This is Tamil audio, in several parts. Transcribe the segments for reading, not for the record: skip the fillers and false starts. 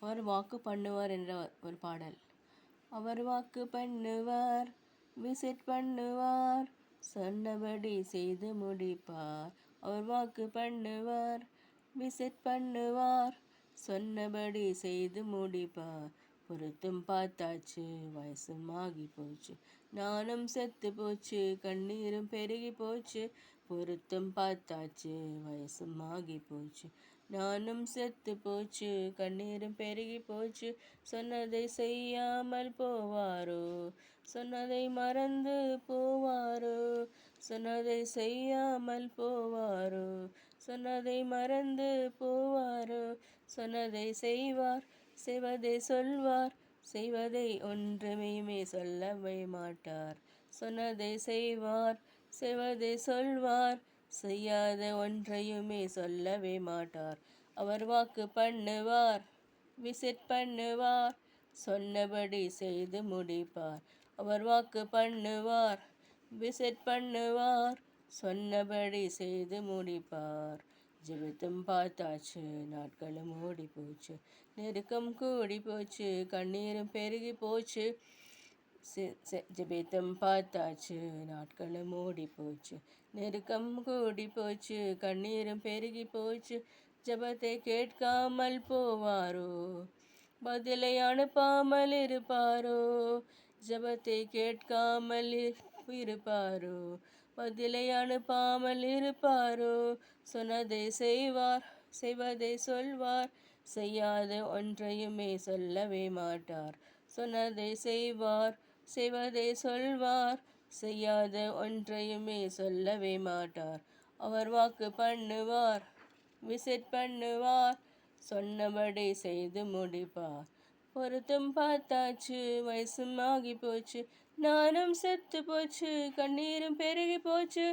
அவர் வாக்கு பண்ணுவார் என்ற ஒரு பாடல். அவர் வாக்கு பண்ணுவார், விசிட் பண்ணுவார், சொன்னபடி செய்து முடிப்பார். அவர் வாக்கு பண்ணுவார், விசிட் பண்ணுவார், சொன்னபடி செய்து முடிப்பார். பொருத்தம் பார்த்தாச்சு, வயசும் ஆகி போச்சு, நானும் செத்து போச்சு, கண்ணீரும் பெருகி போச்சு. பொருத்தம் பார்த்தாச்சு, வயசும் ஆகி போச்சு, நானும் செத்து போச்சு, கண்ணீரும் பெருகி போச்சு. சொன்னதை செய்யாமல் போவாரோ, சொன்னதை மறந்து போவாரோ, சொன்னதை செய்யாமல் போவாரோ, சொன்னதை மறந்து போவாரோ. சொன்னதை செய்வார், செய்வதை சொல்வார், செய்வதை ஒன்றுமே சொல்லவே மாட்டார். சொன்னதை செய்வார், செய்வதை சொல்வார், செய்யாத ஒன்றையுமே சொல்லவே மாட்டார். அவர் வாக்கு பண்ணுவார், விசிட் பண்ணுவார், சொன்னபடி செய்து முடிப்பார். அவர் வாக்கு பண்ணுவார், விசிட் பண்ணுவார், சொன்னபடி செய்து முடிப்பார். ஜெபித்தும் பார்த்தாச்சு, நாட்களும் ஓடி போச்சு, நெருக்கம் கூடி போச்சு, கண்ணீரும் பெருகி போச்சு. ஜெபித்தும் பார்த்தாச்சு, நாட்களும் ஓடி போச்சு, நெருக்கம் கூடி போச்சு, கண்ணீரும் பெருகி போச்சு. ஜெபத்தை கேட்காமல் போவாரோ, பதிலை அனுப்பாமல் இருப்பாரோ. ஜெபத்தை கேட்காமல் இருப்பாரோ, பதிலை அனுப்பாமல் இருப்பாரோ. சொன்னதை செய்வார், செய்வதை சொல்வார், செய்யாத ஒன்றையுமே சொல்லவே மாட்டார். சொன்னதை செய்வார், செய்வதை சொல்வார், செய்யாத ஒன்றையுமே சொல்லவே மாட்டார். அவர் வாக்கு பண்ணுவார், விசிட் பண்ணுவார், சொன்னபடி செய்து முடிப்பார். பொருத்தம் பார்த்தாச்சு, வயசும் ஆகி போச்சு, நானும் செத்து போச்சு, கண்ணீரும் பெருகி போச்சு.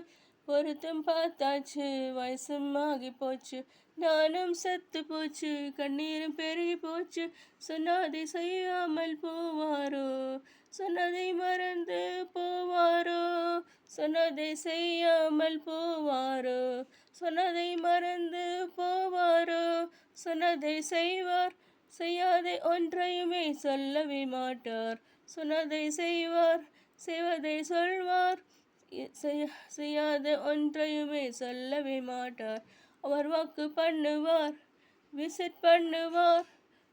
பொருத்தம் பார்த்தாச்சு, வயசும் ஆகி போச்சு, நானும் செத்து போச்சு, கண்ணீரும் பெருகி போச்சு. சொன்னதை செய்யாமல் போவாரோ, சொன்னதை மறந்து போவாரோ, சொன்னதை செய்யாமல் போவாரோ, சொன்னதை மறந்து போவாரோ. சொன்னதை செய்வார், செய்யாத ஒன்றையுமே சொல்லவே மாட்டார். சொன்னதை செய்வார், செய்வதை சொல்வார், செய்யாத ஒன்றையுமே சொல்லவே மாட்டார். அவர் வாக்கு பண்ணுவார், விசிட் பண்ணுவார்,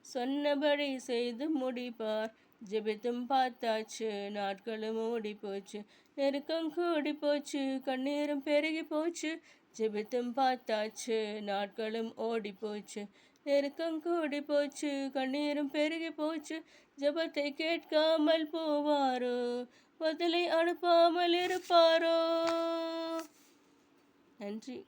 சொன்னபடி செய்து முடிப்பார். ஜெபித்தும் பார்த்தாச்சு, நாட்களும் ஓடி போச்சு, நெருக்கம் கூடி போச்சு, கண்ணீரும் பெருகி போச்சு. ஜெபித்தும் பார்த்தாச்சு, நாட்களும் ஓடி போச்சு, நெருக்கம் கூடி போச்சு, கண்ணீரும் பெருகி போச்சு. ஜெபத்தை கேட்காமல் போவாரோ, பதிலை அனுப்பாமல் இருப்பாரோ. நன்றி.